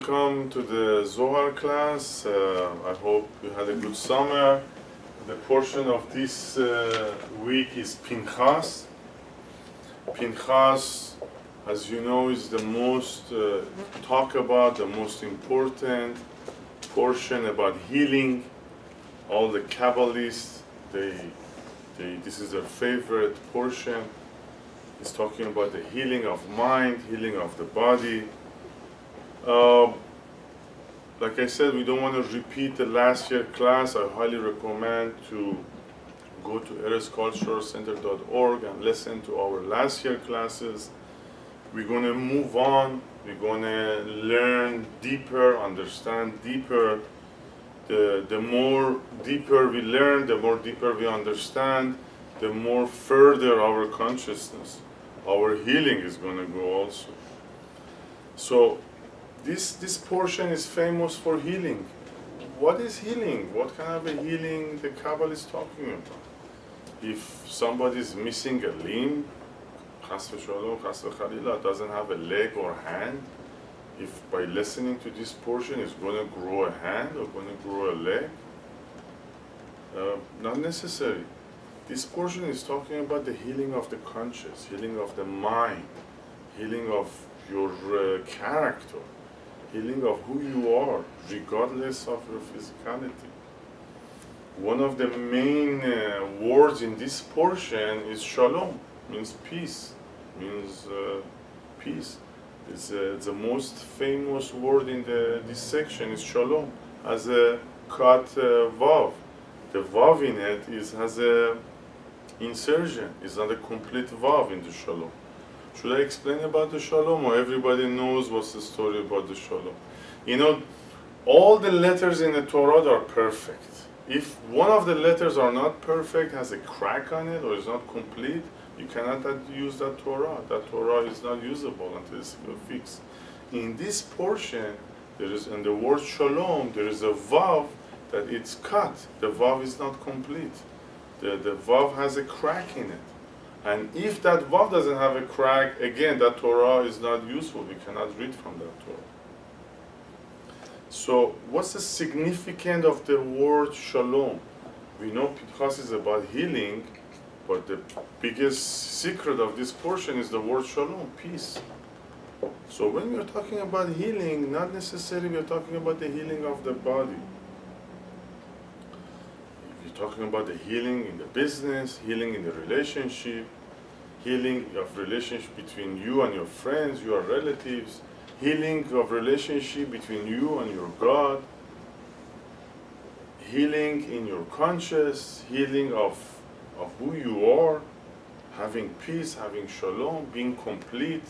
Welcome to the Zohar class. I hope you had a good summer. The portion of this week is Pinchas. Pinchas, as you know, is the most talked about, the most important portion about healing. All the Kabbalists, this is their favorite portion. It's talking about the healing of mind, healing of the body. Like I said, we don't want to repeat the last year class. I highly recommend to go to eresculturalcenter.org and listen to our last year classes. We're going to move on. We're going to learn deeper, understand deeper. The more deeper we learn, the more deeper we understand, the more further our consciousness, our healing is going to go also. So this portion is famous for healing. What is healing? What kind of a healing the Kabbalah is talking about? If somebody is missing a limb, chas v'shalom, chas v'chalila, doesn't have a leg or hand, if by listening to this portion is going to grow a hand or going to grow a leg, not necessary. This portion is talking about the healing of the conscious, healing of the mind, healing of your character, healing of who you are, regardless of your physicality. One of the main words in this portion is shalom, means peace, means peace. It's the most famous word in this section is shalom, as a cut vav. The vav in it has a insertion, it's not a complete vav in the shalom. Should I explain about the shalom, or everybody knows what's the story about the shalom? You know, all the letters in the Torah are perfect. If one of the letters are not perfect, has a crack on it, or is not complete, you cannot use that Torah. That Torah is not usable until it's fixed. In this portion, there is, in the word shalom, there is a vav that it's cut. The vav is not complete. The vav has a crack in it. And if that vav doesn't have a crack, again, that Torah is not useful. We cannot read from that Torah. So, what's the significance of the word shalom? We know Pinchas is about healing, but the biggest secret of this portion is the word shalom, peace. So when we're talking about healing, not necessarily we're talking about the healing of the body. We're talking about the healing in the business, healing in the relationship, healing of relationship between you and your friends, your relatives, healing of relationship between you and your God, healing in your conscious, healing of who you are, having peace, having shalom, being complete.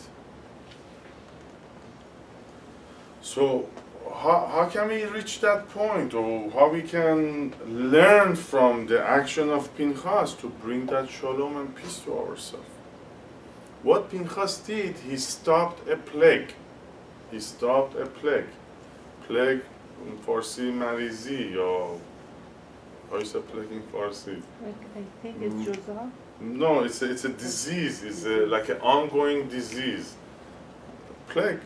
So how can we reach that point, or how we can learn from the action of Pinchas to bring that shalom and peace to ourselves? What Pinchas did, he stopped a plague. He stopped a plague. Plague in Farsi marizi, or how is a plague in Farsi? I think it's Zohar. No, it's a disease. It's like an ongoing disease. Plague.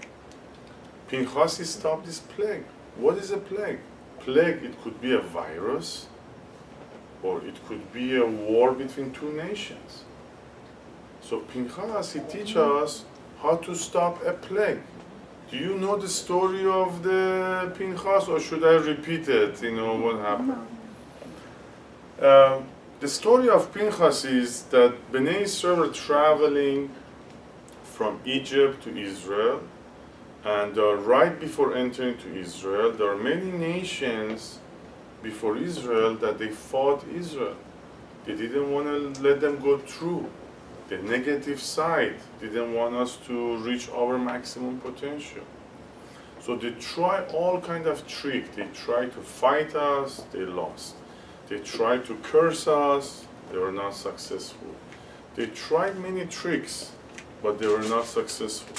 Pinchas stopped this plague. What is a plague? Plague, it could be a virus, or it could be a war between two nations. So Pinchas, he teaches us how to stop a plague. Do you know the story of the Pinchas, or should I repeat it? You know what happened? The story of Pinchas is that Bnei Israel were traveling from Egypt to Israel, and right before entering to Israel, there are many nations before Israel that they fought Israel. They didn't want to let them go through. The negative side didn't want us to reach our maximum potential. So they try all kind of tricks. They try to fight us, they lost. They tried to curse us, they were not successful. They tried many tricks, but they were not successful.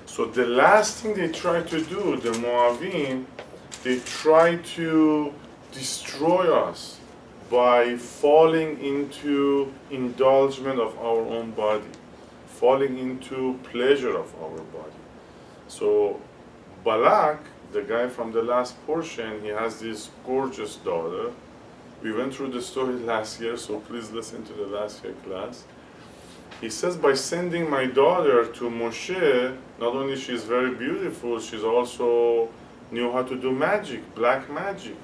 So the last thing they tried to do, the Moavim, they tried to destroy us by falling into indulgence of our own body, falling into pleasure of our body. So Balak, the guy from the last portion, he has this gorgeous daughter. We went through the story last year, so please listen to the last year class. He says, by sending my daughter to Moshe, not only she's very beautiful, she's also knew how to do magic, black magic.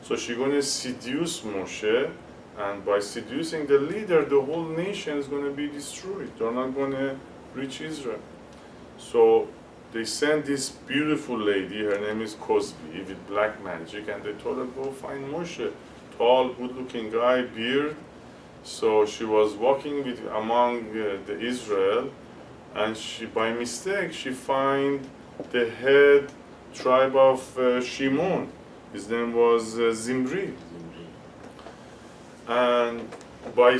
So she's going to seduce Moshe, and by seducing the leader, the whole nation is going to be destroyed. They're not going to reach Israel. So they sent this beautiful lady, her name is Cosby, with black magic, and they told her, go find Moshe. Tall, good-looking guy, beard. So she was walking among the Israel, and she, by mistake, she find the head tribe of Shimon. His name was Zimri. And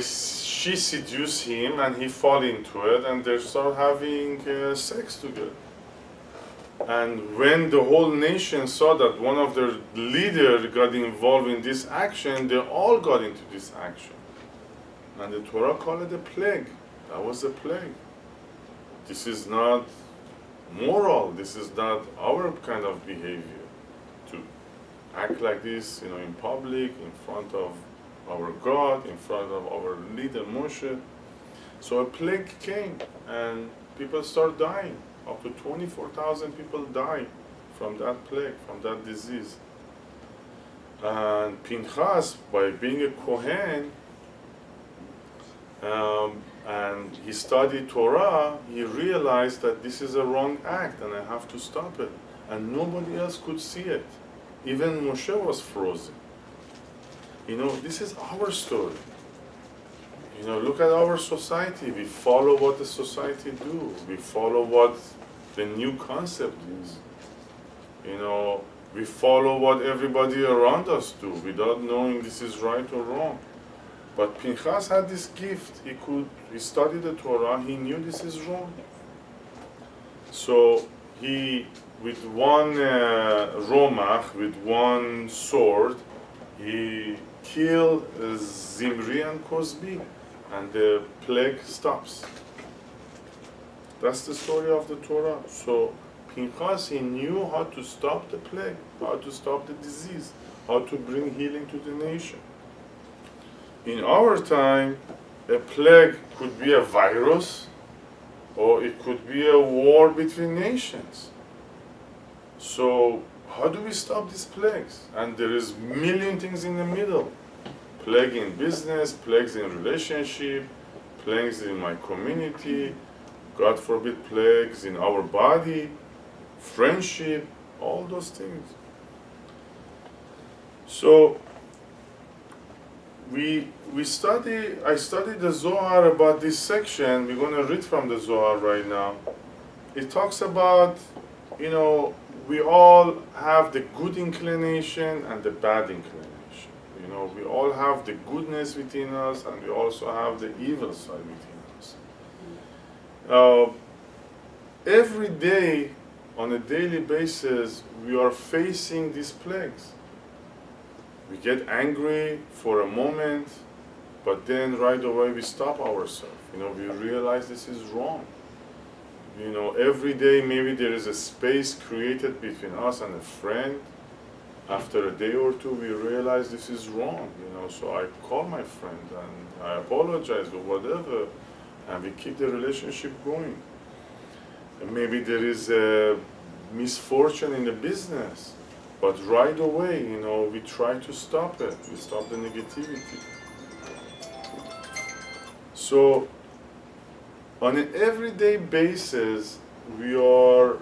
she seduced him, and he fall into it, and they start having sex together. And when the whole nation saw that one of their leaders got involved in this action, they all got into this action. And the Torah called it a plague. That was a plague. This is not moral. This is not our kind of behavior. To act like this, in public, in front of our God, in front of our leader Moshe. So a plague came, and people start dying. Up to 24,000 people died from that plague, from that disease. And Pinchas, by being a Kohen, and he studied Torah, he realized that this is a wrong act and I have to stop it. And nobody else could see it. Even Moshe was frozen. This is our story. Look at our society. We follow what the society do. We follow what the new concept is. We follow what everybody around us do without knowing this is right or wrong. But Pinchas had this gift. He studied the Torah. He knew this is wrong. So he, with one romach, with one sword, he killed Zimri and Cosby, and the plague stops. That's the story of the Torah. So Pinchas, he knew how to stop the plague, how to stop the disease, how to bring healing to the nation. In our time, a plague could be a virus, or it could be a war between nations. So how do we stop these plagues? And there is million things in the middle. Plague in business, plagues in relationship, plagues in my community, God forbid plagues in our body, friendship, all those things. So I studied the Zohar about this section. We're going to read from the Zohar right now. It talks about, we all have the good inclination and the bad inclination. We all have the goodness within us, and we also have the evil side within us. Every day, on a daily basis, we are facing these plagues. We get angry for a moment, but then right away we stop ourselves. We realize this is wrong. Every day maybe there is a space created between us and a friend. After a day or two, we realize this is wrong. So I call my friend and I apologize or whatever, and we keep the relationship going. And maybe there is a misfortune in the business, but right away, we try to stop it. We stop the negativity. So on an everyday basis, we are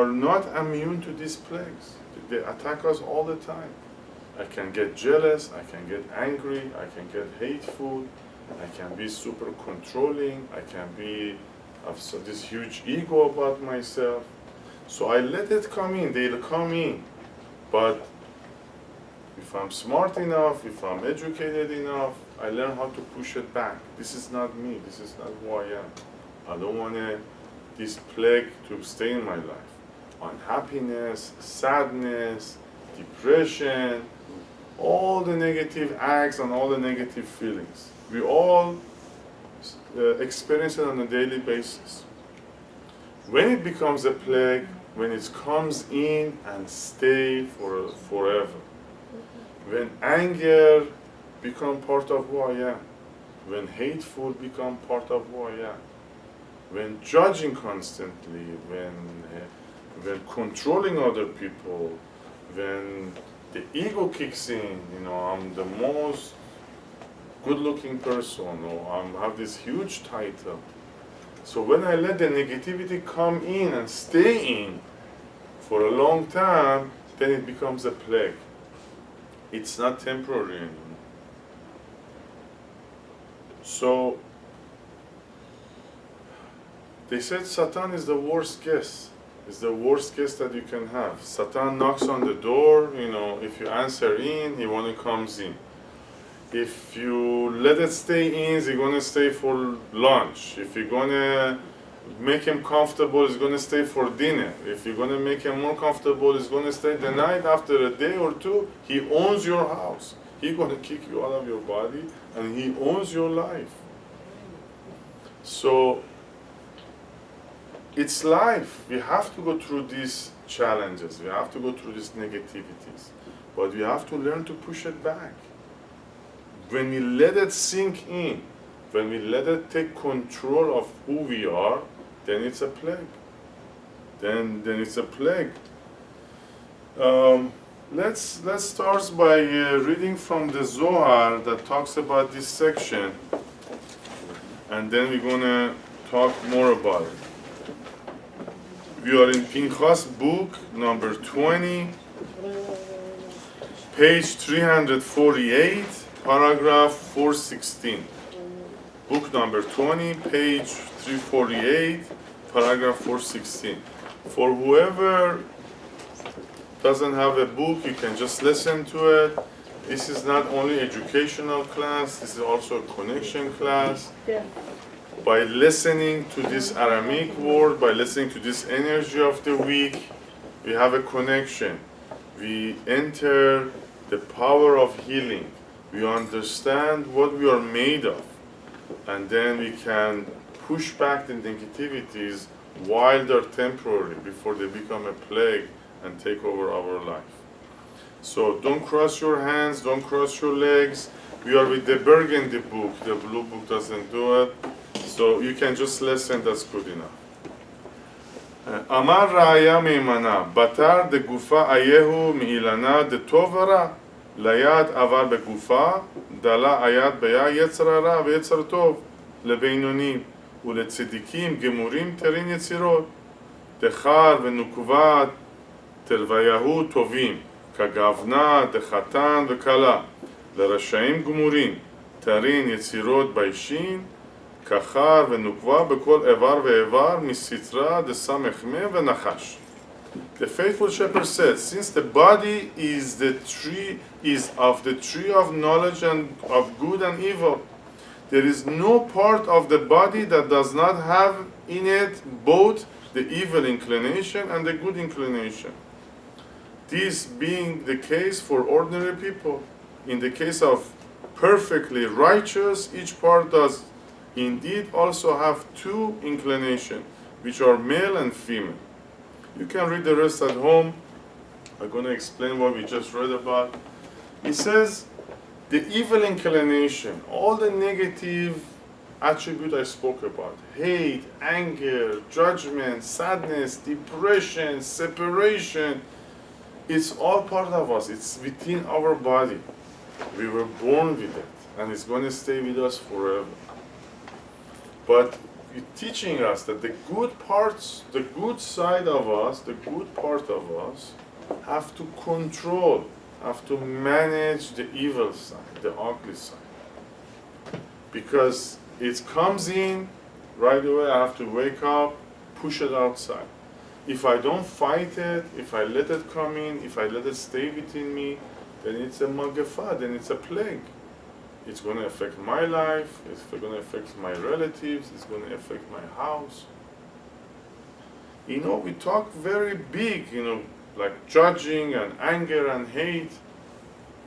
not immune to these plagues. They attack us all the time. I can get jealous, I can get angry, I can get hateful, I can be super controlling, I can have this huge ego about myself. So I let it come in, they'll come in. But if I'm smart enough, if I'm educated enough, I learn how to push it back. This is not me, this is not who I am. I don't want this plague to stay in my life. Unhappiness, sadness, depression, all the negative acts and all the negative feelings. We all experience it on a daily basis. When it becomes a plague, when it comes in and stay for forever. When anger become part of who I am. When hateful become part of who I am. When judging constantly, when controlling other people, when the ego kicks in, I'm the most good-looking person, or I have this huge title. So when I let the negativity come in and stay in for a long time, then it becomes a plague. It's not temporary anymore. So they said Satan is the worst guest. It's the worst guest that you can have. Satan knocks on the door, if you answer in, he only comes in. If you let it stay in, he's gonna stay for lunch. If you're gonna make him comfortable, he's gonna stay for dinner. If you're gonna make him more comfortable, he's gonna stay the night. After a day or two, he owns your house. He's gonna kick you out of your body, and he owns your life. So it's life. We have to go through these challenges. We have to go through these negativities. But we have to learn to push it back. When we let it sink in, when we let it take control of who we are, then it's a plague. Then it's a plague. Let's start by reading from the Zohar that talks about this section, and then we're gonna talk more about it. We are in Pinchas book number 20, page 348, paragraph 416. Book number 20, page 348, paragraph 416. For whoever doesn't have a book, you can just listen to it. This is not only educational class, this is also a connection class. Yeah. By listening to this Aramaic word, by listening to this energy of the week, we have a connection. We enter the power of healing. We understand what we are made of. And then we can push back the negativities while they're temporary, before they become a plague and take over our life. So don't cross your hands, don't cross your legs. We are with the burgundy book. The blue book doesn't do it. So you can just listen, that's good enough. Amar raya meimana, batar de gufa ayehu mi'ilana de tovara, layad avar begufa, dala ayad beya yetzra ra veyetzra tov, lebeinonim, uletzedikim gemurim terin yetzirot, dechar venukvat telvayahu tovim, kagavna dechatan vekala, lerashaim gemurim, terin yetzirot baishin, kachar venukva bekol evar ve'evar misitra de samechme ve'nachash. The faithful shepherd said, since the body is of the tree of knowledge and of good and evil, there is no part of the body that does not have in it both the evil inclination and the good inclination. This being the case for ordinary people. In the case of perfectly righteous, each part does indeed also have two inclinations, which are male and female. You can read the rest at home. I'm going to explain what we just read about. It says, the evil inclination, all the negative attributes I spoke about, hate, anger, judgment, sadness, depression, separation, it's all part of us. It's within our body. We were born with it, and it's going to stay with us forever. But you're teaching us that the good parts, the good side of us, the good part of us, have to control, have to manage the evil side, the ugly side. Because it comes in, right away I have to wake up, push it outside. If I don't fight it, if I let it come in, if I let it stay within me, then it's a magafa, then it's a plague. It's going to affect my life, it's going to affect my relatives, it's going to affect my house. We talk very big, like judging and anger and hate.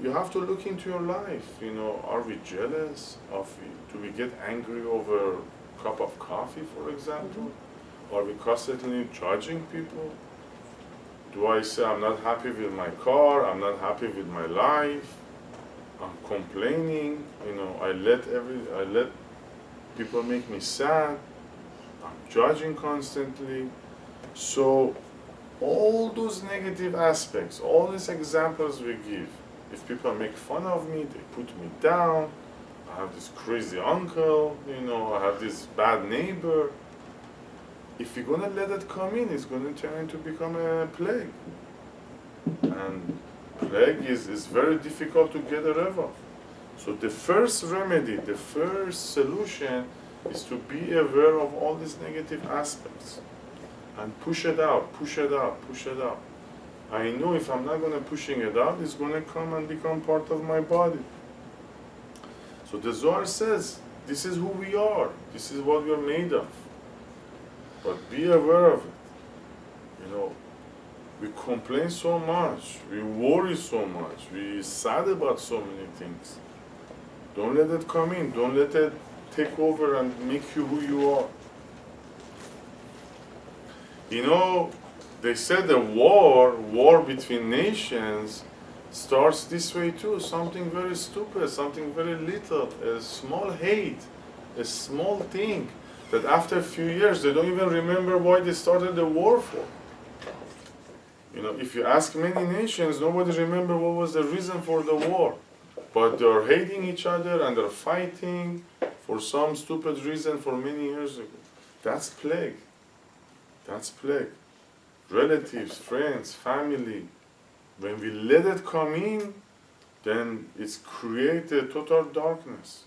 You have to look into your life. Are we jealous? Do we get angry over a cup of coffee, for example? Are we constantly judging people? Do I say I'm not happy with my car, I'm not happy with my life, I'm complaining, I let people make me sad, I'm judging constantly. So all those negative aspects, all these examples we give, if people make fun of me, they put me down, I have this crazy uncle, I have this bad neighbor. If you're gonna let it come in, it's gonna turn into become a plague. And plague is very difficult to get rid of. So the first remedy, the first solution is to be aware of all these negative aspects and push it out, push it out, push it out. I know if I'm not gonna pushing it out, it's gonna come and become part of my body. So the Zohar says, this is who we are, this is what we're made of. But be aware of it. We complain so much, we worry so much, we're sad about so many things. Don't let it come in, don't let it take over and make you who you are. They said the war between nations starts this way too, something very stupid, something very little, a small hate, a small thing, that after a few years they don't even remember why they started the war for. If you ask many nations, nobody remember what was the reason for the war. But they're hating each other and they're fighting for some stupid reason for many years ago. That's plague. That's plague. Relatives, friends, family. When we let it come in, then it's created total darkness.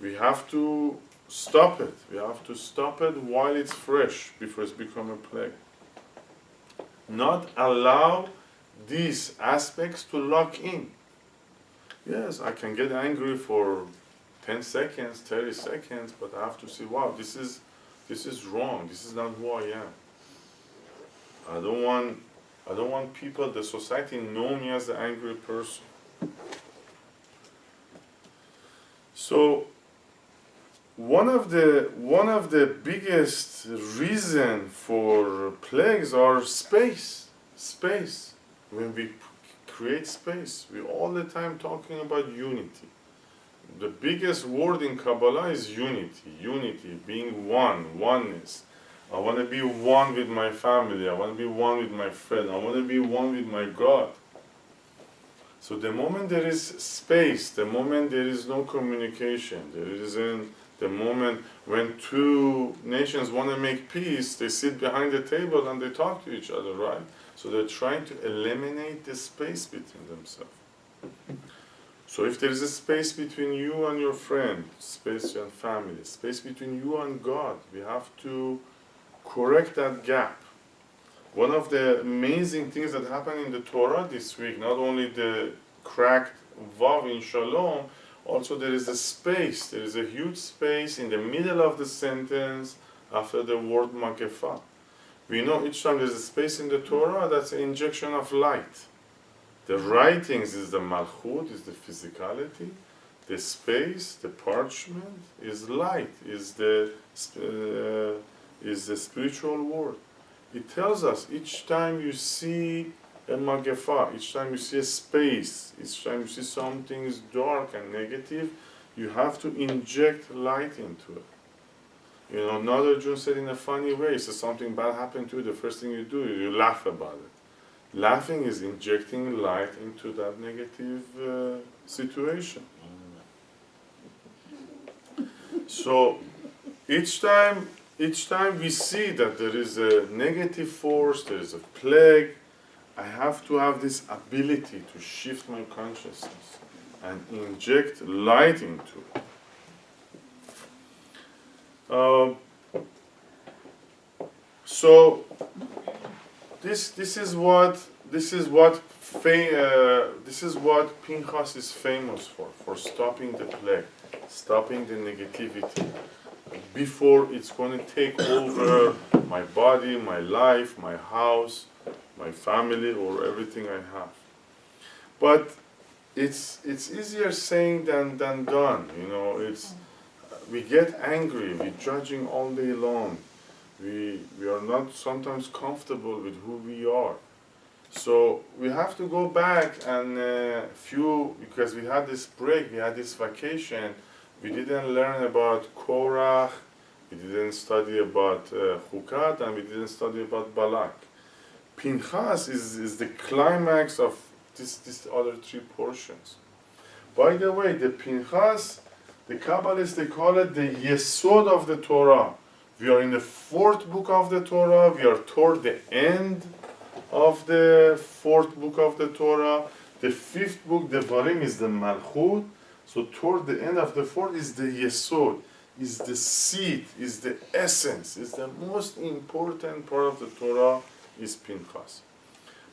We have to stop it. We have to stop it while it's fresh, before it's become a plague. Not allow these aspects to lock in. Yes, I can get angry for 10 seconds, 30 seconds, but I have to say, wow, this is wrong. This is not who I am. I don't want people, the society, know me as an angry person. So one of the biggest reason for plagues are space. When we create space, we all the time talking about unity. The biggest word in Kabbalah is unity. Unity, being one, oneness. I want to be one with my family. I want to be one with my friend. I want to be one with my God. So the moment there is space, the moment there is no communication, there isn't the moment when two nations want to make peace, they sit behind the table and they talk to each other, right? So they're trying to eliminate the space between themselves. So if there is a space between you and your friend, space and family, space between you and God, we have to correct that gap. One of the amazing things that happened in the Torah this week, not only the cracked Vav in Shalom, also there is a space, there is a huge space in the middle of the sentence after the word Magefa. We know each time there's a space in the Torah, that's an injection of light. The writings is the Malchut, is the physicality. The space, the parchment, is light, is the spiritual world. It tells us each time you see a Magefa, each time you see a space, each time you see something is dark and negative, you have to inject light into it. Another Jew said in a funny way, so something bad happened to you, the first thing you do is you laugh about it. Laughing is injecting light into that negative situation. So each time we see that there is a negative force, there is a plague, I have to have this ability to shift my consciousness and inject light into it. So this is what Pinchas is famous for stopping the plague, stopping the negativity before it's going to take over my body, my life, my house, my family, or everything I have. But it's easier saying than done. We get angry, we're judging all day long. We are not sometimes comfortable with who we are. So we have to go back and because we had this break, we had this vacation, we didn't learn about Korach, we didn't study about Chukat, and we didn't study about Balak. Pinchas is the climax of these other three portions. By the way, the Pinchas, the Kabbalists, they call it the Yesod of the Torah. We are in the fourth book of the Torah. We are toward the end of the fourth book of the Torah. The fifth book, the Devarim, is the Malchut. So toward the end of the fourth is the Yesod, is the seed, is the essence, is the most important part of the Torah, is Pinchas.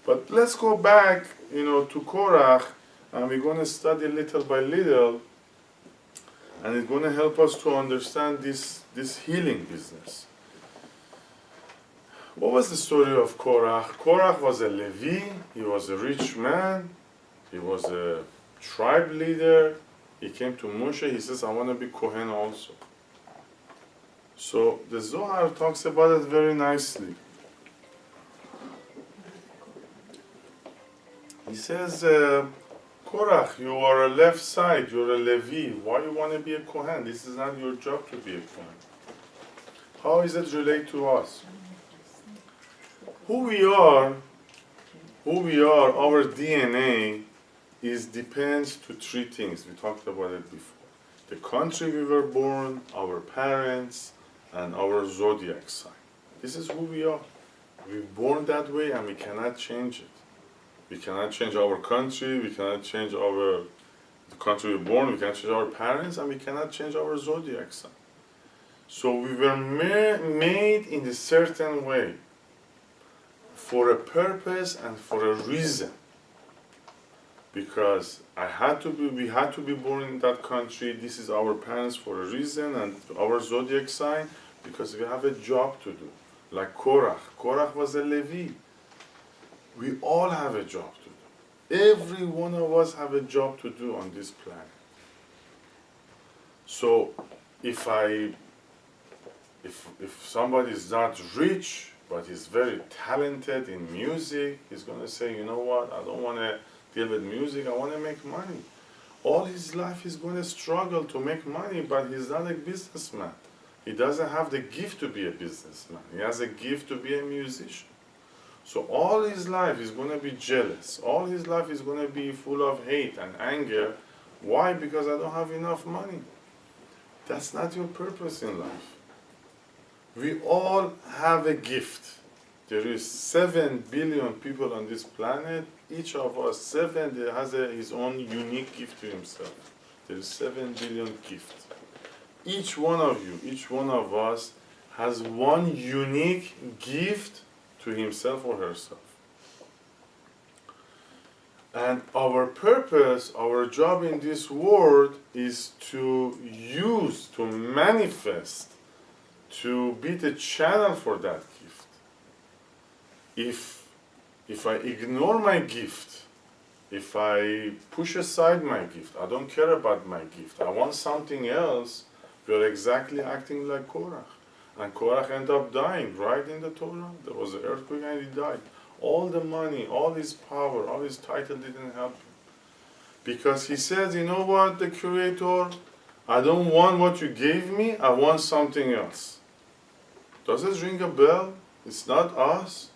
But let's go back, to Korach, and we're going to study little by little, and it's going to help us to understand this healing business. What was the story of Korach? Korach was a Levi, he was a rich man, he was a tribe leader. He came to Moshe, he says, I want to be Kohen also. So the Zohar talks about it very nicely. He says, Korach, you are a left side, you're a Levi. Why you want to be a Kohen? This is not your job to be a Kohen. How is it relate to us? Who we are, our DNA depends to three things. We talked about it before. The country we were born, our parents, and our zodiac sign. This is who we are. We're born that way and we cannot change it. We cannot change our country, we cannot change the country we're born, we cannot change our parents, and we cannot change our zodiac sign. So we were made in a certain way, for a purpose and for a reason. Because we had to be born in that country, this is our parents for a reason, and our zodiac sign, because we have a job to do. Like Korach. Korach was a Levi. We all have a job to do. Every one of us have a job to do on this planet. So if somebody is not rich, but he's very talented in music, he's going to say, you know what, I don't want to deal with music, I want to make money. All his life he's going to struggle to make money, but he's not a businessman. He doesn't have the gift to be a businessman. He has a gift to be a musician. So all his life he's going to be jealous. All his life he's going to be full of hate and anger. Why? Because I don't have enough money. That's not your purpose in life. We all have a gift. There is 7 billion people on this planet. Each of us, 7, has his own unique gift to himself. There is 7 billion gifts. Each one of you, each one of us has one unique gift to himself or herself. And our purpose, our job in this world is to use, to manifest, to be the channel for that gift. If I ignore my gift, if I push aside my gift, I don't care about my gift, I want something else, we're exactly acting like Korach. And Korach ended up dying right in the Torah. There was an earthquake and he died. All the money, all his power, all his title didn't help him. Because he said, you know what, the Creator, I don't want what you gave me, I want something else. Does it ring a bell? It's not us.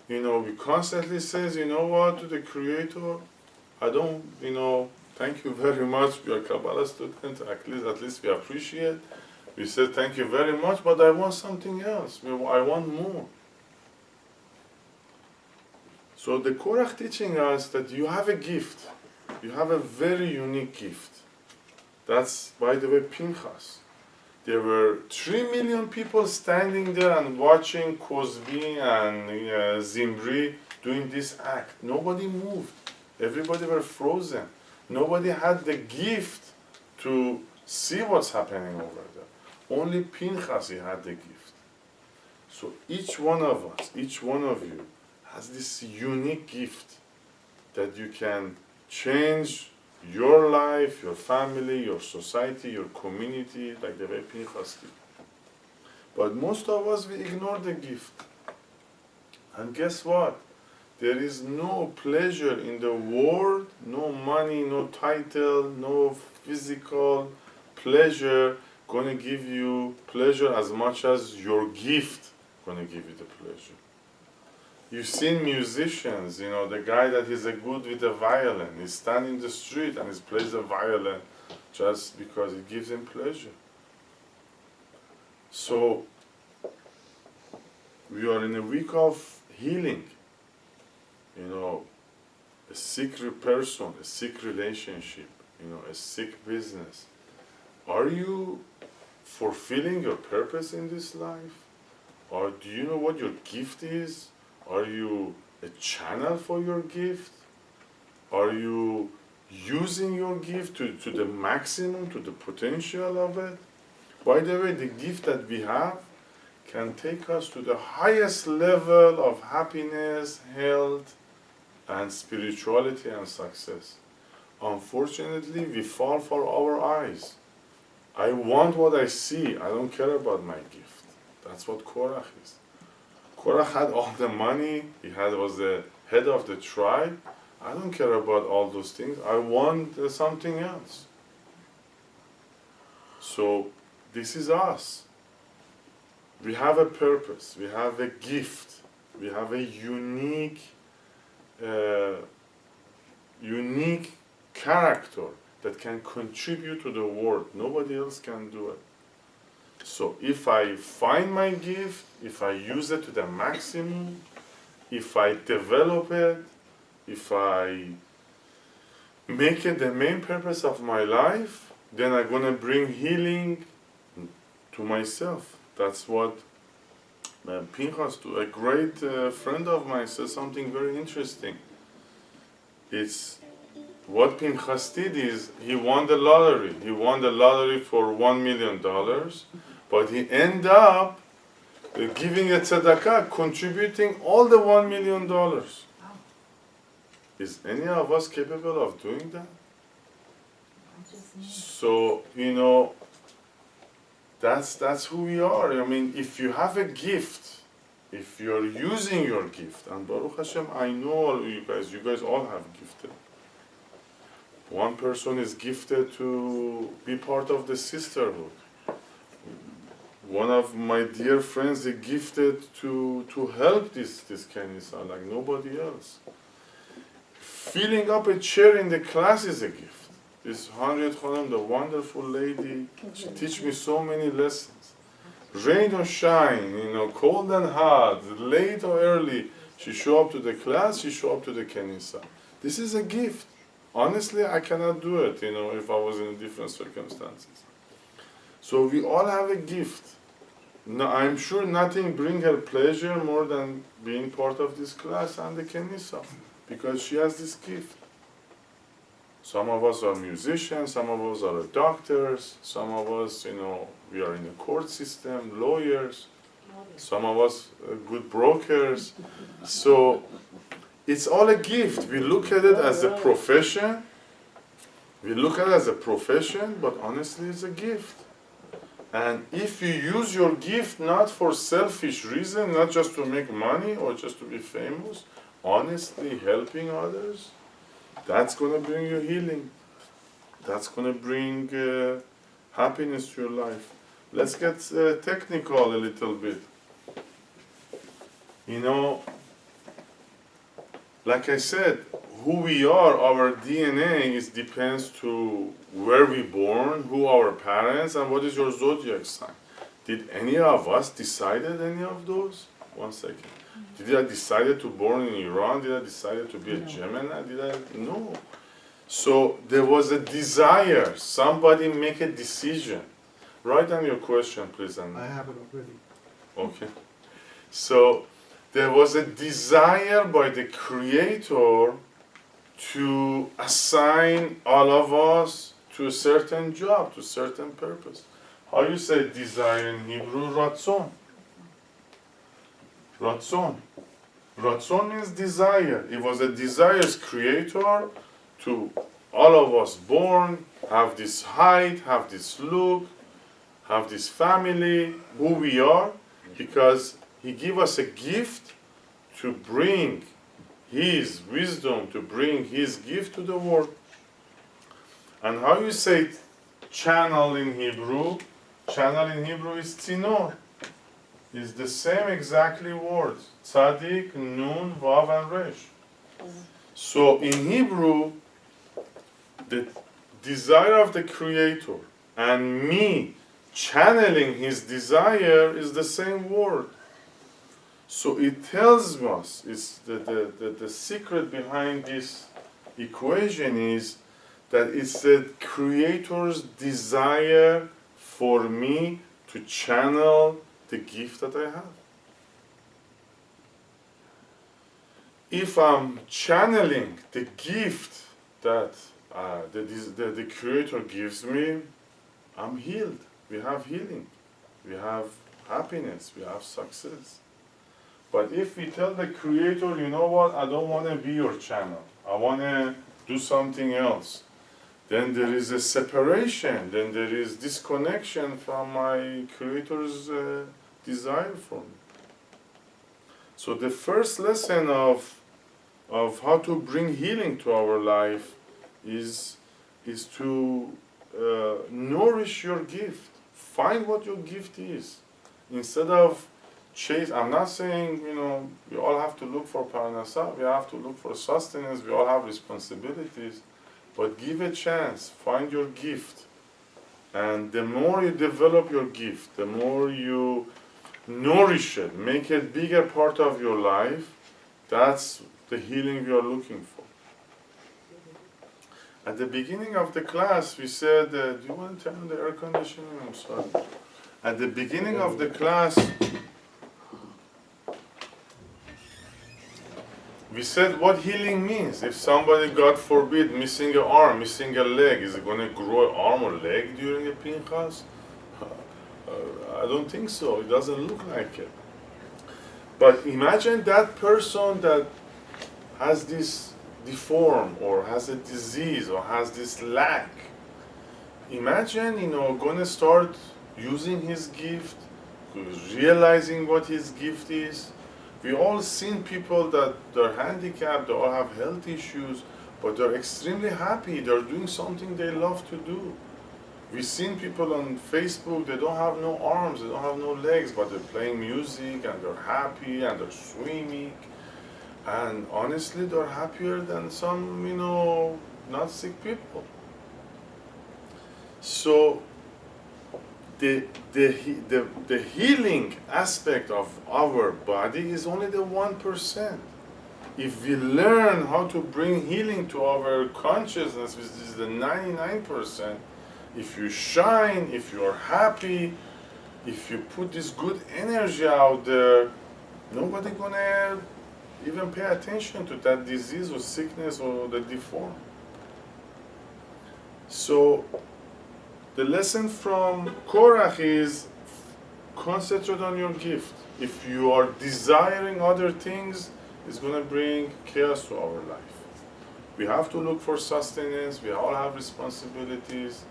We constantly says, you know what, to the Creator, I don't, thank you very much, we are Kabbalah students, at least we appreciate. We said thank you very much, but I want something else. I want more. So the Korach teaching us that you have a gift. You have a very unique gift. That's, by the way, Pinchas. There were 3 million people standing there and watching Cosby and Zimri doing this act. Nobody moved. Everybody were frozen. Nobody had the gift to see what's happening over there. Only Pinchas he had the gift. So each one of us, each one of you, has this unique gift that you can change your life, your family, your society, your community, like the way Pinchas did. But most of us, we ignore the gift. And guess what? There is no pleasure in the world, no money, no title, no physical pleasure gonna give you pleasure as much as your gift gonna give you the pleasure. You've seen musicians, you know, the guy that is a good with a violin, he stands in the street and he plays the violin just because it gives him pleasure. So, we are in a week of healing. You know, a sick person, a sick relationship, you know, a sick business. Are you fulfilling your purpose in this life? Or do you know what your gift is? Are you a channel for your gift? Are you using your gift to the maximum, to the potential of it? By the way, the gift that we have can take us to the highest level of happiness, health, and spirituality and success. Unfortunately, we fall for our eyes. I want what I see. I don't care about my gift. That's what Korach is. Korach had all the money. He was the head of the tribe. I don't care about all those things. I want something else. So this is us. We have a purpose. We have a gift. We have a unique character that can contribute to the world. Nobody else can do it. So if I find my gift, if I use it to the maximum, if I develop it, if I make it the main purpose of my life, then I'm going to bring healing to myself. That's what Pinchas, a great friend of mine, said something very interesting. It's what Pinchas did is he won the lottery. He won the lottery for $1 million, but he ended up giving a tzedakah, contributing all the $1 million. Is any of us capable of doing that? So, you know, that's who we are. I mean, if you have a gift, if you're using your gift, and Baruch Hashem, I know you guys all have gifted. One person is gifted to be part of the sisterhood. One of my dear friends is gifted to help this Kenisa like nobody else. Filling up a chair in the class is a gift. This 100 Khanam, the wonderful lady, she teach me so many lessons. Rain or shine, you know, cold and hot, late or early, she show up to the class, she show up to the Kenisa. This is a gift. Honestly, I cannot do it, you know, if I was in different circumstances. So we all have a gift. No, I'm sure nothing brings her pleasure more than being part of this class and the Kenisa, because she has this gift. Some of us are musicians, some of us are doctors, some of us, you know, we are in the court system, lawyers, some of us are good brokers. So it's all a gift. We look at it as a profession. But honestly it's a gift. And if you use your gift not for selfish reason, not just to make money or just to be famous, honestly helping others, that's going to bring you healing. That's going to bring happiness to your life. Let's get technical a little bit. You know, like I said, who we are, our DNA depends to where we born, who our parents, and what is your zodiac sign. Did any of us decided any of those? One second. Did I decide to born in Iran? Did I decide to be a Gemini? No. So there was a desire. Somebody make a decision. Write down your question, please. And I have it already. okay. So there was a desire by the Creator to assign all of us to a certain job, to a certain purpose. How you say desire in Hebrew? Ratzon. Ratzon. Ratzon means desire. It was a desire's Creator to all of us born, have this height, have this look, have this family, who we are, because he gave us a gift to bring his wisdom, to bring his gift to the world. And how you say channel in Hebrew? Channel in Hebrew is tzinor. It's the same exactly words. Tzadik, Nun, Vav, and Resh. So in Hebrew, the desire of the Creator and me channeling his desire is the same word. So it tells us, it's the secret behind this equation is that it's the Creator's desire for me to channel the gift that I have. If I'm channeling the gift that the Creator gives me, I'm healed. We have healing. We have happiness. We have success. But if we tell the Creator, you know what, I don't want to be your channel. I want to do something else. Then there is a separation. Then there is disconnection from my Creator's desire for me. So the first lesson of how to bring healing to our life is to nourish your gift. Find what your gift is. Instead of chase, I'm not saying, we all have to look for parnasa, we have to look for sustenance, we all have responsibilities, but give a chance, find your gift. And the more you develop your gift, the more you nourish it, make it bigger part of your life, that's the healing we are looking for. At the beginning of the class, we said, do you want to turn on the air conditioning? I'm sorry. At the beginning of the class, we said what healing means. If somebody, God forbid, missing an arm, missing a leg, is it going to grow an arm or leg during a Pinchas? I don't think so. It doesn't look like it. But imagine that person that has this deform or has a disease or has this lack. Imagine, going to start using his gift, realizing what his gift is. We all seen people that they're handicapped, they all have health issues, but they're extremely happy. They're doing something they love to do. We've seen people on Facebook, they don't have no arms, they don't have no legs, but they're playing music and they're happy and they're swimming. And honestly, they're happier than some, not sick people. So the healing aspect of our body is only the 1%. If we learn how to bring healing to our consciousness, which is the 99%, if you shine, if you are happy, if you put this good energy out there, nobody gonna even pay attention to that disease or sickness or the deform. So the lesson from Korach is concentrate on your gift. If you are desiring other things, it's going to bring chaos to our life. We have to look for sustenance. We all have responsibilities.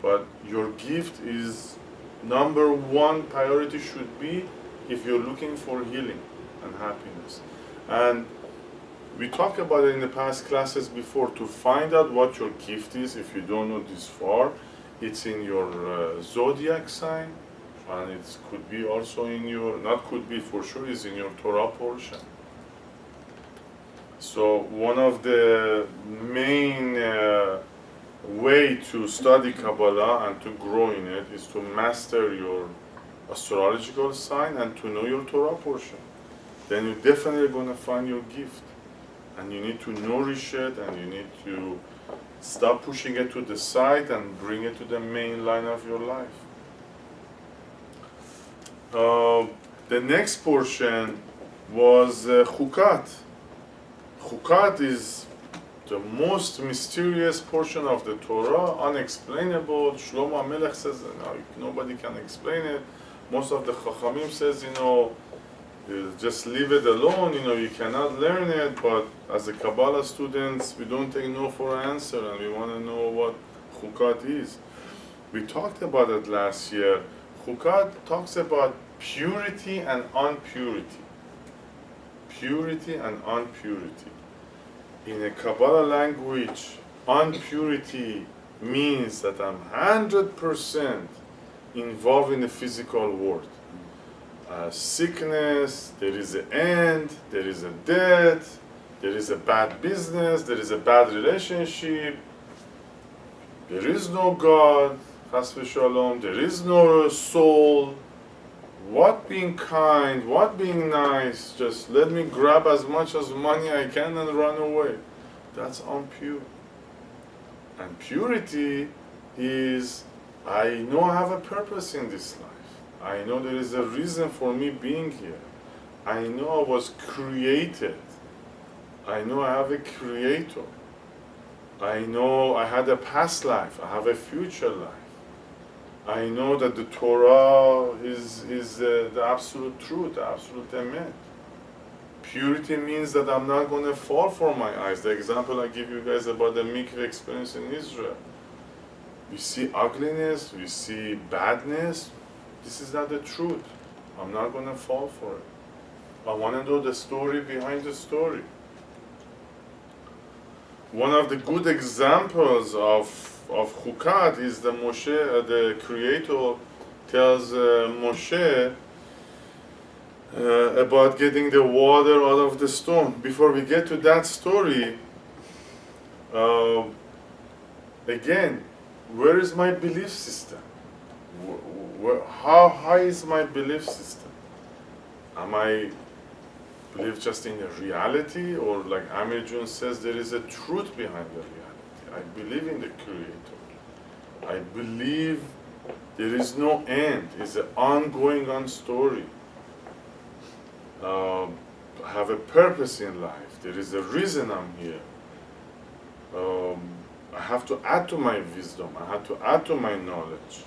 But your gift is number one priority should be if you're looking for healing and happiness. And we talked about it in the past classes before. To find out what your gift is, if you don't know this far, it's in your zodiac sign, and it could be also in your, not could be for sure, is in your Torah portion. So one of the main way to study Kabbalah and to grow in it is to master your astrological sign and to know your Torah portion. Then you're definitely going to find your gift. And you need to nourish it, and you need to stop pushing it to the side and bring it to the main line of your life. The next portion was Chukat. Chukat is the most mysterious portion of the Torah, unexplainable. Shlomo HaMelech says nobody can explain it. Most of the Chachamim says, just leave it alone, you cannot learn it, but as a Kabbalah students, we don't take no for an answer, and we want to know what Chukat is. We talked about it last year. Chukat talks about purity and impurity. Purity and impurity. In a Kabbalah language, impurity means that I'm 100% involved in the physical world. Sickness, there is an end, there is a death, there is a bad business, there is a bad relationship, there is no God, chas v'shalom, there is no soul. What being kind, what being nice, just let me grab as much as money I can and run away. That's impure. And purity is, I know I have a purpose in this life. I know there is a reason for me being here. I know I was created. I know I have a creator. I know I had a past life. I have a future life. I know that the Torah is the absolute truth, the absolute emet. Purity means that I'm not going to fall for my eyes. The example I give you guys about the mikveh experience in Israel. We see ugliness, we see badness. This is not the truth. I'm not going to fall for it. I want to know the story behind the story. One of the good examples of Chukat is the Moshe, the Creator tells Moshe about getting the water out of the stone. Before we get to that story, again, where is my belief system? How high is my belief system? Am I believe just in a reality, or like Amir Jun says, there is a truth behind the reality? I believe in the Creator. I believe there is no end. It's an ongoing story. I have a purpose in life. There is a reason I'm here. I have to add to my wisdom. I have to add to my knowledge.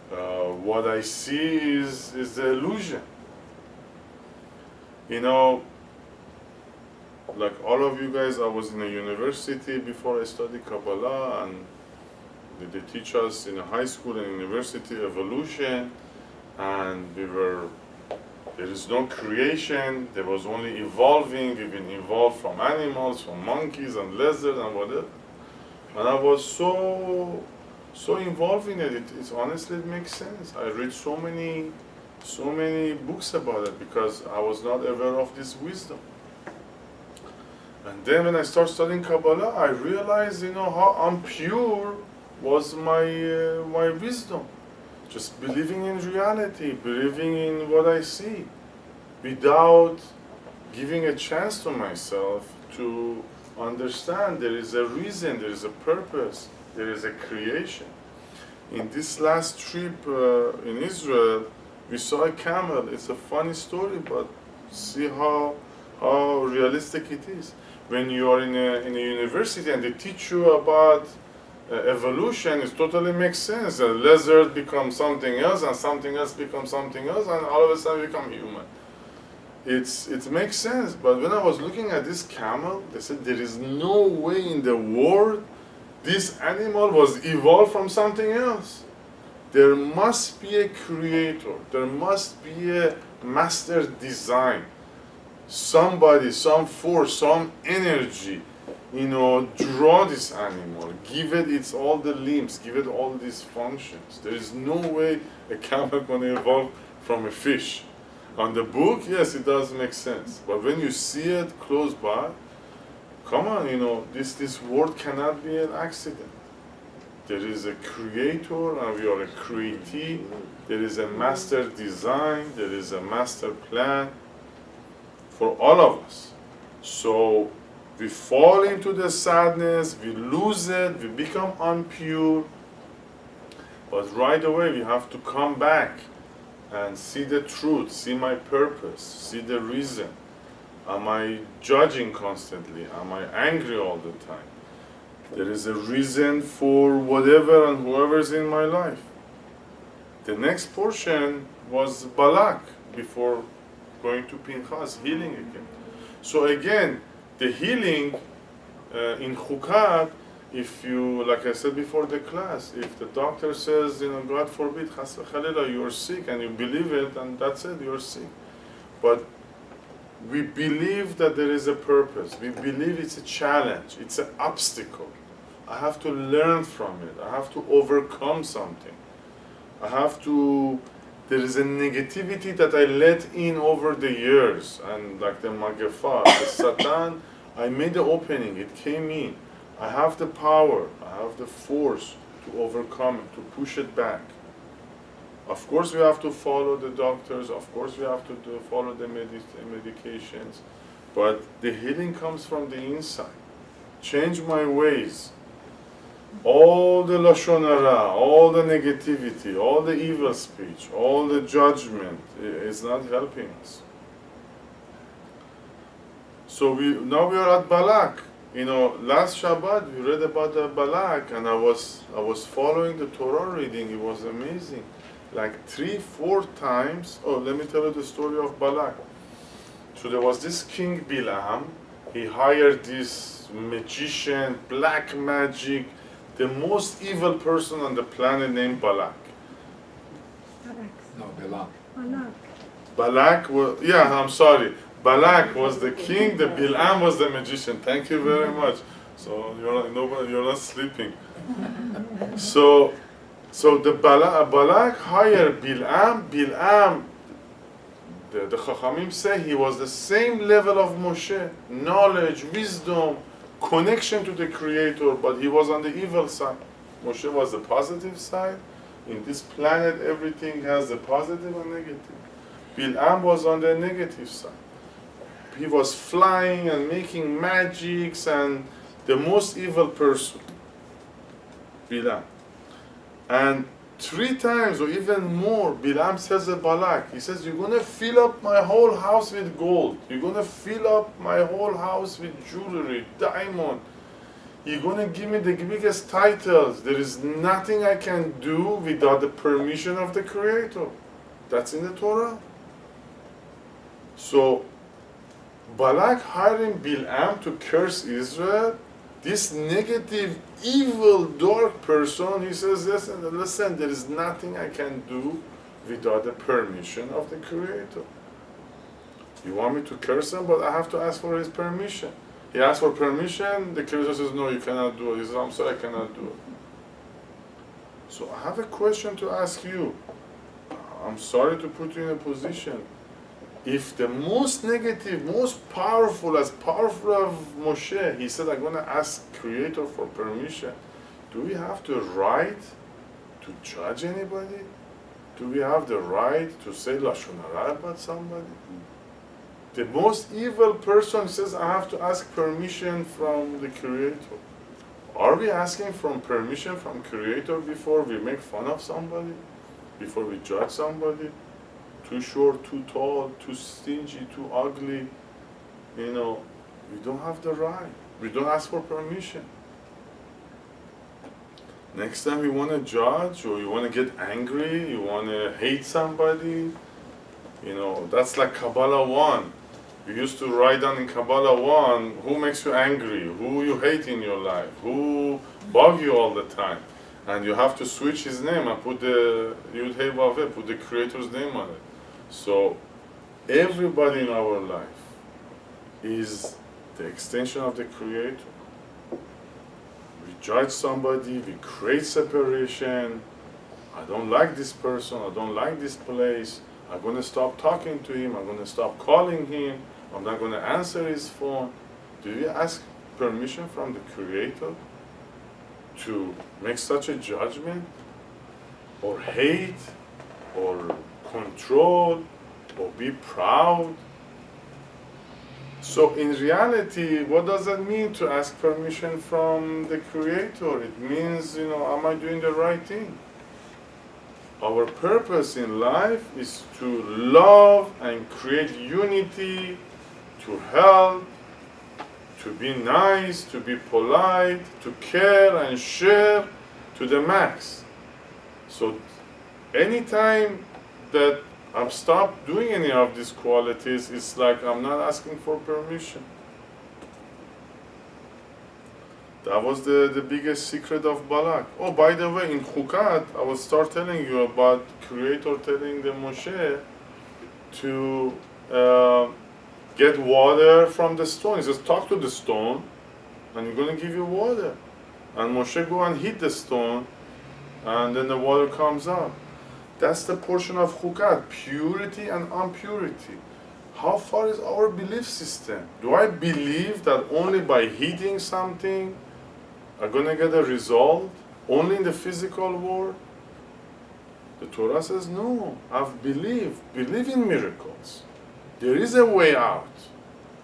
What I see is the illusion. You know, like all of you guys, I was in a university before I studied Kabbalah, and they teach us in a high school and university evolution, and there is no creation, there was only evolving. We've been evolved from animals, from monkeys and lizards and whatever. And I was so involved in it. It honestly, it makes sense. I read so many books about it because I was not aware of this wisdom. And then when I started studying Kabbalah, I realized, how impure was my wisdom. Just believing in reality, believing in what I see, without giving a chance to myself to understand there is a reason, there is a purpose, there is a creation. In this last trip in Israel, we saw a camel. It's a funny story, but see how realistic it is. When you are in a university and they teach you about evolution, it totally makes sense. A lizard becomes something else, and something else becomes something else, and all of a sudden become human. It makes sense. But when I was looking at this camel, they said there is no way in the world this animal was evolved from something else. There must be a creator. There must be a master design. Somebody, some force, some energy, draw this animal, give it all the limbs, give it all these functions. There is no way a camel can evolve from a fish. On the book, yes, it does make sense. But when you see it close by, come on, this world cannot be an accident. There is a creator and we are a createe. There is a master design. There is a master plan for all of us. So we fall into the sadness, we lose it, we become impure. But right away we have to come back and see the truth, see my purpose, see the reason. Am I judging constantly? Am I angry all the time? There is a reason for whatever and whoever is in my life. The next portion was Balak before going to Pinchas, healing again. So again, the healing in Chukat if you, like I said before the class, if the doctor says, God forbid, chas v'chalila, you're sick, and you believe it, and that's it, you're sick. But we believe that there is a purpose. We believe it's a challenge. It's an obstacle. I have to learn from it. I have to overcome something. There is a negativity that I let in over the years. And like the Magefa, the Satan, I made the opening. It came in. I have the power. I have the force to overcome it, to push it back. Of course, we have to follow the doctors. Of course, we have to follow the medications. But the healing comes from the inside. Change my ways. All the lashon hara, all the negativity, all the evil speech, all the judgment is not helping us. So now we are at Balak. Last Shabbat we read about the Balak, and I was following the Torah reading. It was amazing. Like 3-4 times. Oh, let me tell you the story of Balak. So there was this king Bilam. He hired this magician, black magic, the most evil person on the planet named Balak. No, Balaam. Balak was, I'm sorry. Balak was the king, the Bilam was the magician. Thank you very much. So you're not sleeping. So the Balak hired Bilam. Bilam, the Chachamim say he was the same level of Moshe, knowledge, wisdom, connection to the Creator, but he was on the evil side. Moshe was the positive side. In this planet, everything has the positive and negative. Bilam was on the negative side. He was flying and making magics and the most evil person, Bilam. And 3 times or even more, Bilam says to Balak, he says, you're going to fill up my whole house with gold. You're going to fill up my whole house with jewelry, diamond. You're going to give me the biggest titles. There is nothing I can do without the permission of the Creator. That's in the Torah. So, Balak hiring Bilam to curse Israel. This negative, evil, dark person, he says, listen, there is nothing I can do without the permission of the Creator. You want me to curse him, but I have to ask for his permission. He asks for permission, the Creator says, no, you cannot do it. He says, I'm sorry, I cannot do it. So I have a question to ask you. I'm sorry to put you in a position. If the most negative, most powerful, as powerful of Moshe, he said, I'm going to ask Creator for permission, do we have the right to judge anybody? Do we have the right to say lashon hara about somebody? The most evil person says, I have to ask permission from the Creator. Are we asking for permission from Creator before we make fun of somebody? Before we judge somebody? Too short, too tall, too stingy, too ugly. We don't have the right. We don't ask for permission. Next time you want to judge, or you want to get angry, you want to hate somebody, that's like Kabbalah 1. You used to write down in Kabbalah 1, who makes you angry, who you hate in your life, who bug you all the time. And you have to switch his name and put the Yud Hey Vav Hey, put the Creator's name on it. So everybody in our life is the extension of the Creator. We judge somebody, we create separation. I don't like this person, I don't like this place. I'm going to stop talking to him, I'm going to stop calling him, I'm not going to answer his phone. Do you ask permission from the Creator to make such a judgment? Or hate? Or control? Or be proud? So in reality, what does that mean to ask permission from the Creator? It means, am I doing the right thing? Our purpose in life is to love and create unity, to help, to be nice, to be polite, to care and share to the max. So anytime that I've stopped doing any of these qualities, it's like I'm not asking for permission. That was the biggest secret of Balak. Oh, by the way, in Chukat, I will start telling you about Creator telling the Moshe to get water from the stone. He says, talk to the stone, and I'm going to give you water. And Moshe go and hit the stone, and then the water comes out. That's the portion of Chukat, purity and impurity. How far is our belief system? Do I believe that only by hitting something I'm going to get a result? Only in the physical world? The Torah says, no, believe in miracles. There is a way out.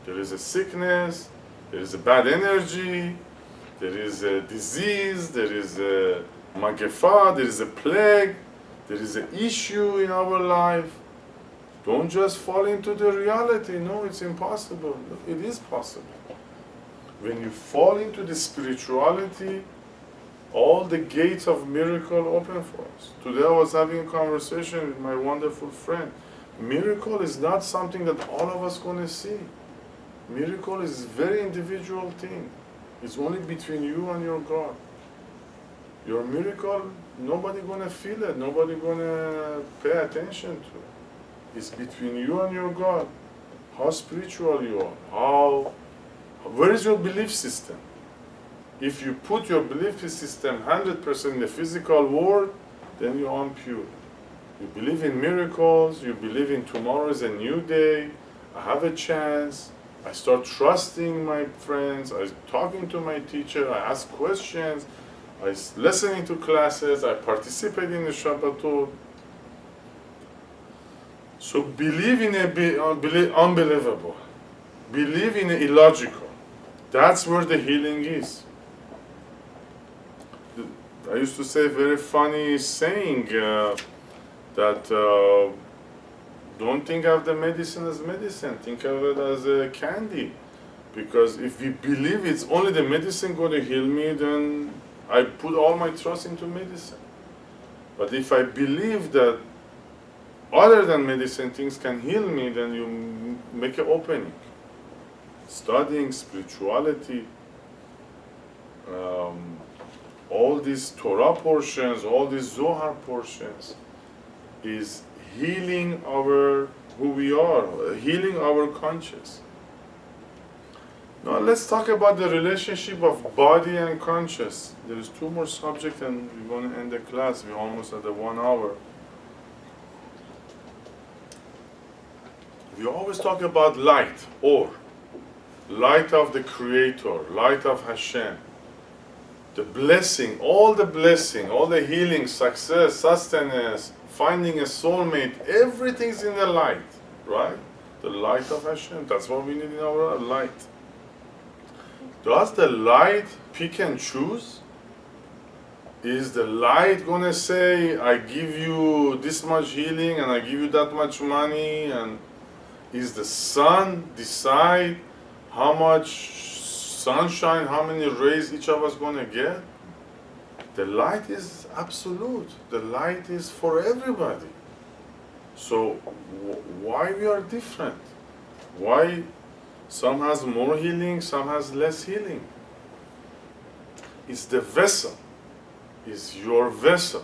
There is a sickness, there is a bad energy, there is a disease, there is a magefa, there is a plague, there is an issue in our life. Don't just fall into the reality. No, it's impossible. It is possible. When you fall into the spirituality, all the gates of miracle open for us. Today I was having a conversation with my wonderful friend. Miracle is not something that all of us going to see. Miracle is a very individual thing. It's only between you and your God. Your miracle, nobody going to feel it. Nobody going to pay attention to it. It's between you and your God. How spiritual you are. Where is your belief system? If you put your belief system 100% in the physical world, then you're impure. You believe in miracles, you believe in tomorrow is a new day, I have a chance, I start trusting my friends, I'm talking to my teacher, I ask questions, I listening to classes, I participate in the Shabbatot. So believe in unbelievable. Believe in illogical. That's where the healing is. I used to say a very funny saying that don't think of the medicine as medicine, think of it as a candy. Because if we believe it's only the medicine going to heal me, then I put all my trust into medicine. But if I believe that other than medicine things can heal me, then you make an opening. Studying spirituality, all these Torah portions, all these Zohar portions, is healing our who we are, healing our conscious. Now let's talk about the relationship of body and conscious. There is two more subjects and we're going to end the class. We're almost at the 1 hour. We always talk about light, or light of the Creator, light of Hashem. The blessing, all the healing, success, sustenance, finding a soulmate, everything's in the light, right? The light of Hashem, that's what we need in our light. Does the light pick and choose? Is the light gonna say, I give you this much healing and I give you that much money? And is the sun decide how much sunshine, how many rays each of us gonna get? The light is absolute. The light is for everybody. So why we are different? Why some has more healing, some has less healing? It's the vessel. It's your vessel.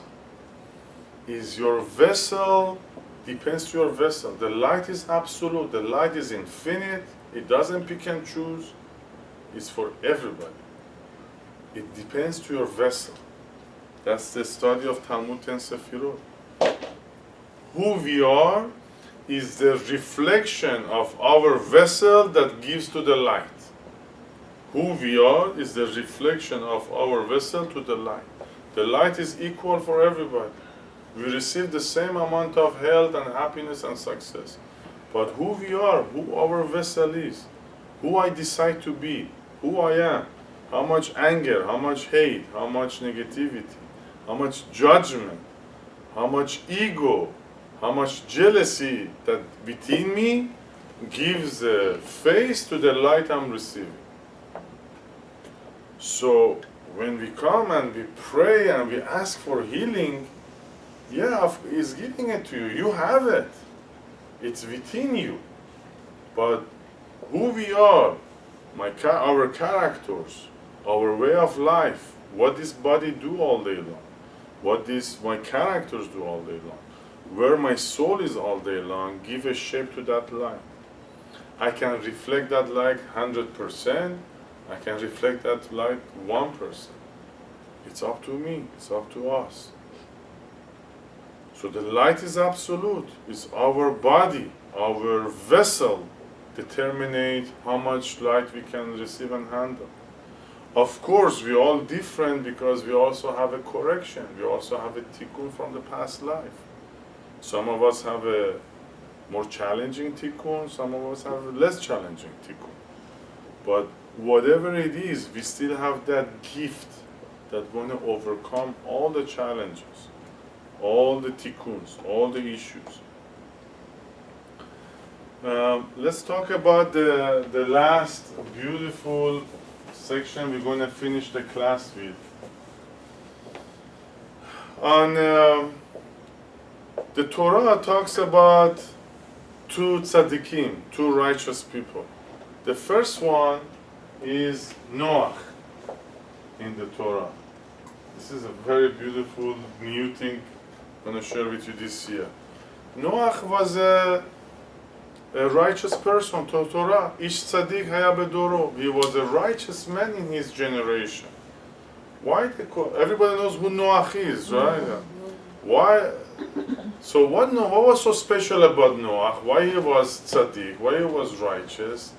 Is your vessel, depends to your vessel. The light is absolute. The light is infinite. It doesn't pick and choose. It's for everybody. It depends to your vessel. That's the study of Talmud 10 Sefirot. Who we are is the reflection of our vessel that gives to the light. Who we are is the reflection of our vessel to the light. The light is equal for everybody. We receive the same amount of health and happiness and success. But who we are, who our vessel is, who I decide to be, who I am, how much anger, how much hate, how much negativity, how much judgment, how much ego, how much jealousy that within me gives a face to the light I'm receiving. So when we come and we pray and we ask for healing, yeah, He's giving it to you. You have it. It's within you. But who we are, our characters, our way of life, what this body do all day long, what this my characters do all day long, where my soul is all day long, give a shape to that light. I can reflect that light 100%, I can reflect that light 1%. It's up to me, it's up to us. So the light is absolute. It's our body, our vessel determine how much light we can receive and handle. Of course, we're all different because we also have a correction. We also have a tikkun from the past life. Some of us have a more challenging tikkun, some of us have a less challenging tikkun. But whatever it is, we still have that gift that's going to overcome all the challenges, all the tikkuns, all the issues. Let's talk about the last beautiful section we're going to finish the class with. The Torah talks about two tzaddikim, two righteous people. The first one is Noach in the Torah. This is a very beautiful new thing I'm going to share with you this year. Noach was a righteous person, Torah. Ish tzaddik haya bedoro. He was a righteous man in his generation. Why? Everybody knows who Noach is, right? Why? So what was so special about Noach? Why he was tzaddik? Why he was righteous?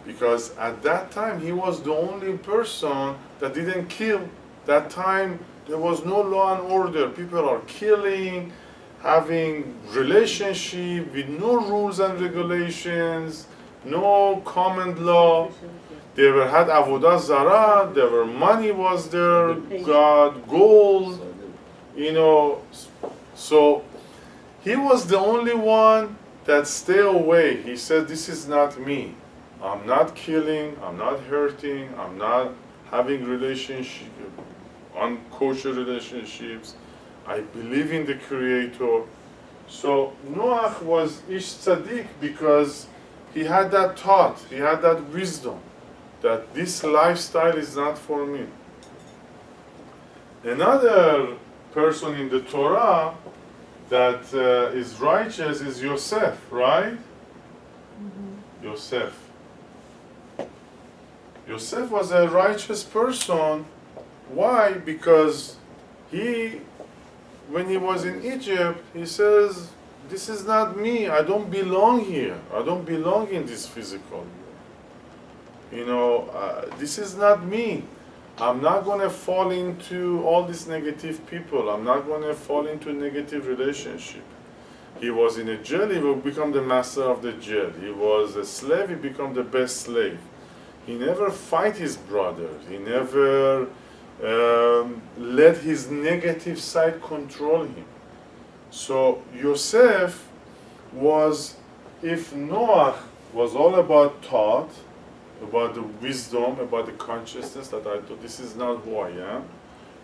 Because at that time he was the only person that didn't kill. That time there was no law and order. People are killing, having relationship with no rules and regulations, no common law. They were had avodah zarah. There were money was there, God, gold, So he was the only one that stayed away. He said, "This is not me. I'm not killing. I'm not hurting. I'm not having relationship, unkosher relationships. I believe in the Creator." So Noach was ish tzaddik because he had that thought, he had that wisdom that this lifestyle is not for me. Another person in the Torah that is righteous is Yosef, right? Mm-hmm. Yosef was a righteous person. Why? Because when he was in Egypt, he says, "This is not me. I don't belong here. I don't belong in this physical world. This is not me. I'm not going to fall into all these negative people. I'm not going to fall into negative relationship." He was in a jail, he will become the master of the jail. He was a slave, he become the best slave. He never fight his brothers. He never let his negative side control him. So Yosef was, if Noach was all about thought, about the wisdom, about the consciousness that I thought this is not who I am,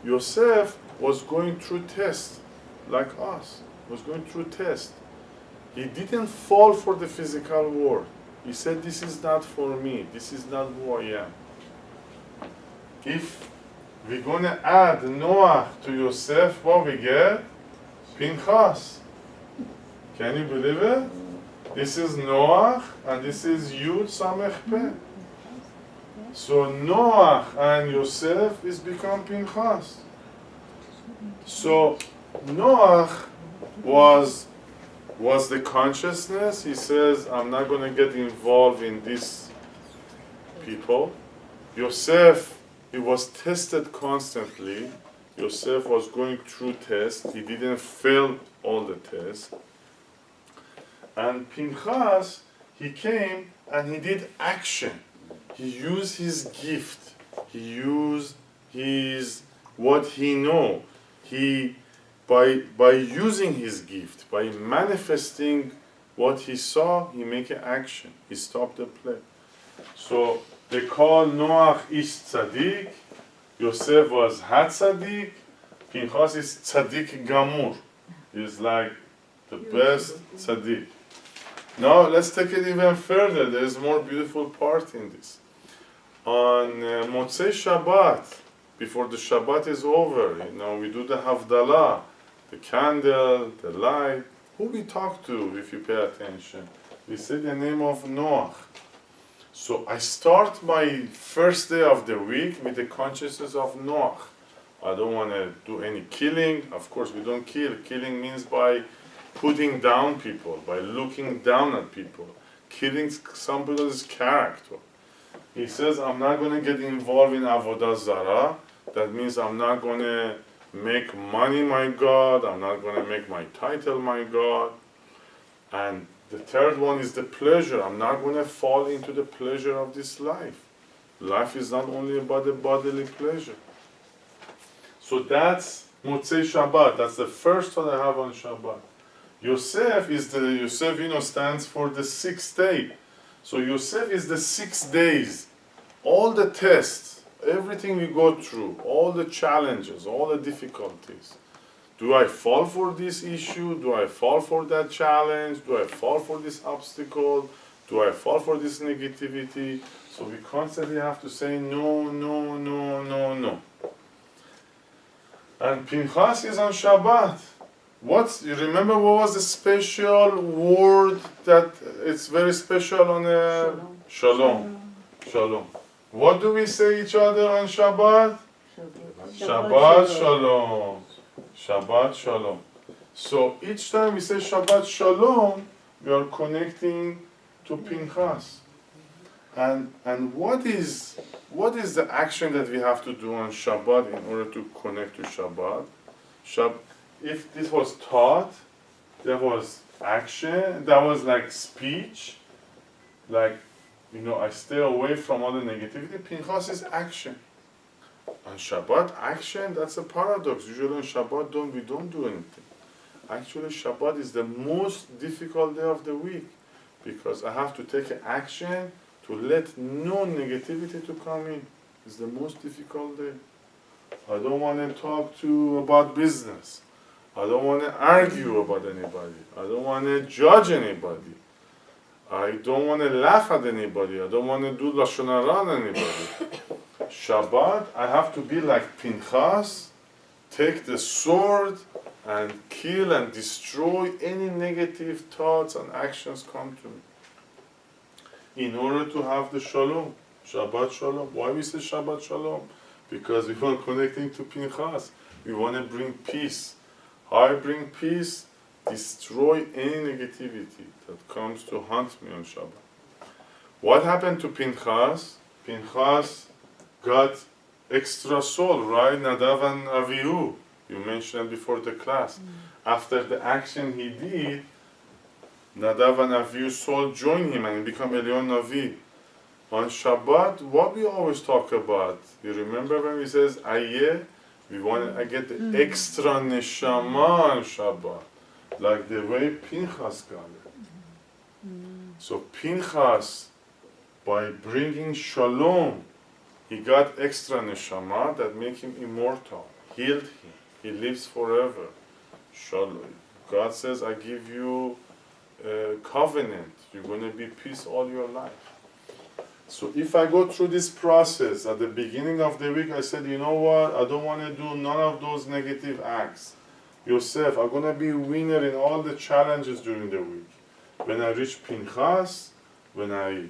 Yosef was going through tests like us, was going through tests. He didn't fall for the physical world. He said, "This is not for me, this is not who I am." If we're going to add Noach to Yosef, what we get? Pinchas. Can you believe it? This is Noach, and this is Yud Samech Peh. So Noach and Yosef is become Pinchas. So Noach was the consciousness. He says, "I'm not going to get involved in these people." Yosef, he was tested constantly. Yosef was going through tests. He didn't fail all the tests. And Pinchas, he came and he did action. He used his gift. He used what he know. By using his gift, by manifesting what he saw, he make an action. He stopped the play. So they call Noach ish tzaddik. Yosef was hat tzaddik. Pinchas is tzaddik gamur. He's like the best tzaddik. Now let's take it even further. There's more beautiful part in this. On Motzei Shabbat, before the Shabbat is over, we do the Havdalah, the candle, the light. Who we talk to, if you pay attention? We say the name of Noach. So I start my first day of the week with the consciousness of Noach. I don't want to do any killing. Of course, we don't kill. Killing means by putting down people, by looking down at people, killing somebody's character. He says, I'm not going to get involved in Avodah Zarah. That means I'm not going to make money my God. I'm not going to make my title my God. And the third one is the pleasure. I'm not going to fall into the pleasure of this life. Life is not only about the bodily pleasure. So that's Motzei Shabbat. That's the first thought I have on Shabbat. Yosef stands for the sixth day. So Yosef is the 6 days. All the tests, everything we go through, all the challenges, all the difficulties. Do I fall for this issue? Do I fall for that challenge? Do I fall for this obstacle? Do I fall for this negativity? So we constantly have to say no, no, no, no, no. And Pinchas is on Shabbat. You remember what was the special word that it's very special on Shalom. Shalom. What do we say each other on Shabbat? Shabbat Shalom. Shabbat Shalom. So each time we say Shabbat Shalom, we are connecting to Pinchas. And what is the action that we have to do on Shabbat in order to connect to Shabbat? If this was thought, there was action, that was like speech, like, I stay away from all the negativity. Pinchas is action. On Shabbat, action, that's a paradox. Usually on Shabbat, we don't do anything. Actually, Shabbat is the most difficult day of the week because I have to take action to let no negativity to come in. It's the most difficult day. I don't want to talk about business. I don't want to argue about anybody. I don't want to judge anybody. I don't want to laugh at anybody. I don't want to do Lashon Hara on anybody. Shabbat, I have to be like Pinchas, take the sword and kill and destroy any negative thoughts and actions come to me. In order to have the Shalom, Shabbat Shalom. Why we say Shabbat Shalom? Because we want connecting to Pinchas. We want to bring peace. How I bring peace? Destroy any negativity that comes to haunt me on Shabbat. What happened to Pinchas? Pinchas got extra soul, right? Nadav and Avihu. You mentioned before the class. After the action he did, Nadav and Avihu's soul joined him and he became Elion Navi. On Shabbat, what we always talk about? You remember when we says Ayeh? We want to get the extra neshama on Shabbat, like the way Pinchas got it. So Pinchas, by bringing shalom, he got extra neshama that make him immortal, healed him. He lives forever. Shalom. God says, I give you a covenant. You're going to be peace all your life. So if I go through this process, at the beginning of the week, I said, you know what? I don't want to do none of those negative acts. Yosef, I'm going to be a winner in all the challenges during the week. When I reach Pinchas, when I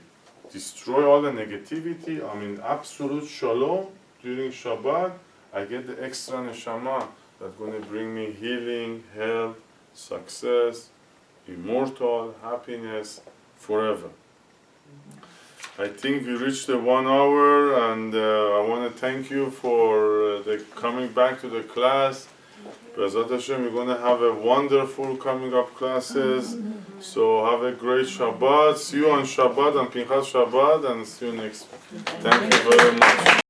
destroy all the negativity, I'm in absolute shalom during Shabbat, I get the extra neshama that's going to bring me healing, health, success, immortal, happiness, forever. I think we reached the 1 hour, and I want to thank you for coming back to the class. B'ezrat Hashem, we're going to have a wonderful coming up classes. So have a great Shabbat. See you on Shabbat, on Pinchas Shabbat, and see you next week. Thank you very much.